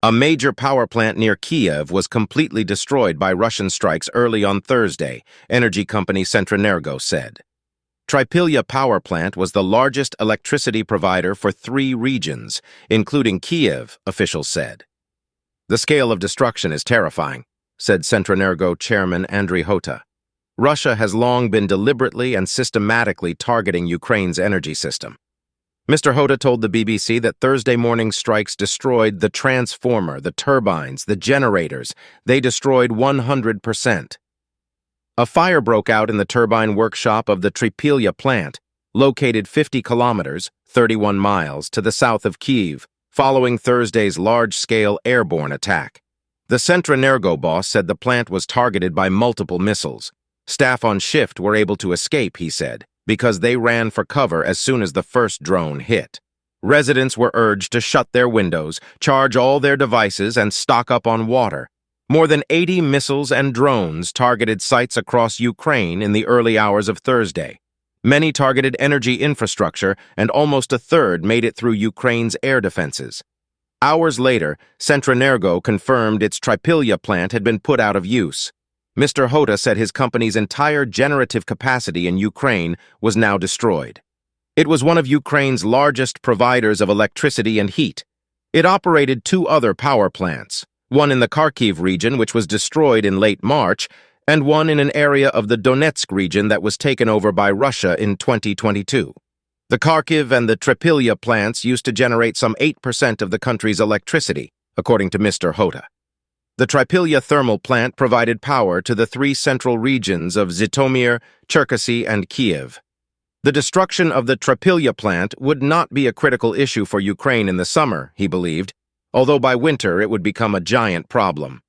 A major power plant near Kyiv was completely destroyed by Russian strikes early on Thursday, energy company Centrenergo said. Trypillya power plant was the largest electricity provider for 3 regions, including Kyiv, officials said. The scale of destruction is terrifying, said Centrenergo chairman Andriy Hota. Russia has long been deliberately and systematically targeting Ukraine's energy system. Mr. Hota told the BBC that Thursday morning's strikes destroyed the transformer, the turbines, the generators. They destroyed 100%. A fire broke out in the turbine workshop of the Trypillya plant, located 50 kilometers, 31 miles, to the south of Kyiv, following Thursday's large-scale airborne attack. The Centrenergo boss said the plant was targeted by multiple missiles. Staff on shift were able to escape, he said, because they ran for cover as soon as the first drone hit. Residents were urged to shut their windows, charge all their devices, and stock up on water. More than 80 missiles and drones targeted sites across Ukraine in the early hours of Thursday. Many targeted energy infrastructure, and almost a third made it through Ukraine's air defenses. Hours later, Centrenergo confirmed its Trypillya plant had been put out of use. Mr. Hota said his company's entire generative capacity in Ukraine was now destroyed. It was one of Ukraine's largest providers of electricity and heat. It operated 2 other power plants, one in the Kyiv region, which was destroyed in late March, and one in an area of the Donetsk region that was taken over by Russia in 2022. The Kyiv and the Trypillya plants used to generate some 8% of the country's electricity, according to Mr. Hota. The Trypillya thermal plant provided power to the 3 central regions of Zhytomyr, Cherkasy, and Kyiv. The destruction of the Trypillya plant would not be a critical issue for Ukraine in the summer, he believed, although by winter it would become a giant problem.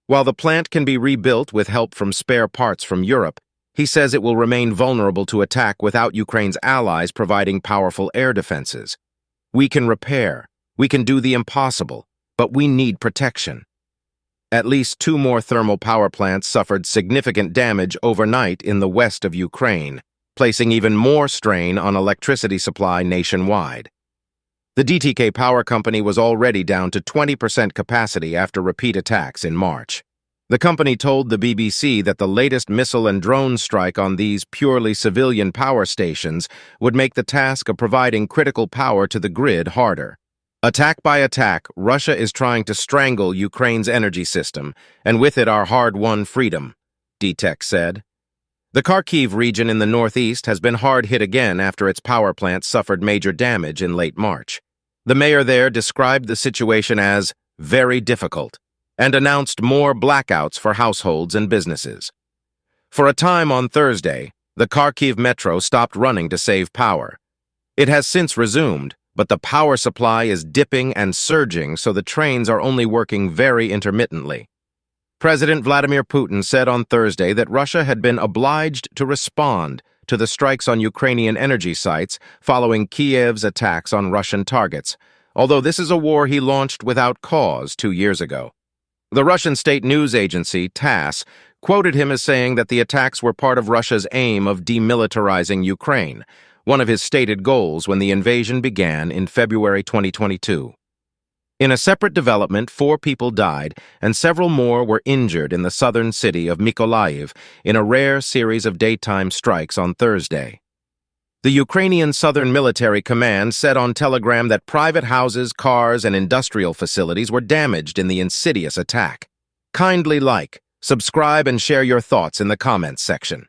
While the plant can be rebuilt with help from spare parts from Europe, he says it will remain vulnerable to attack without Ukraine's allies providing powerful air defenses. We can repair, we can do the impossible, but we need protection. At least 2 more thermal power plants suffered significant damage overnight in the west of Ukraine, placing even more strain on electricity supply nationwide. The DTK power company was already down to 20% capacity after repeat attacks in March. The company told the BBC that the latest missile and drone strike on these purely civilian power stations would make the task of providing critical power to the grid harder. Attack by attack, Russia is trying to strangle Ukraine's energy system, and with it our hard-won freedom, DTEK said. The Kyiv region in the northeast has been hard hit again after its power plant suffered major damage in late March. The mayor there described the situation as very difficult and announced more blackouts for households and businesses. For a time on Thursday, the Kyiv metro stopped running to save power. It has since resumed, but the power supply is dipping and surging, so the trains are only working very intermittently. President Vladimir Putin said on Thursday that Russia had been obliged to respond to the strikes on Ukrainian energy sites following Kyiv's attacks on Russian targets, although this is a war he launched without cause 2 years ago. The Russian state news agency, TASS, quoted him as saying that the attacks were part of Russia's aim of demilitarizing Ukraine, one of his stated goals when the invasion began in February 2022. In a separate development, 4 people died and several more were injured in the southern city of Mykolaiv in a rare series of daytime strikes on Thursday. The Ukrainian Southern Military Command said on Telegram that private houses, cars, and industrial facilities were damaged in the insidious attack. Kindly like, subscribe, and share your thoughts in the comments section.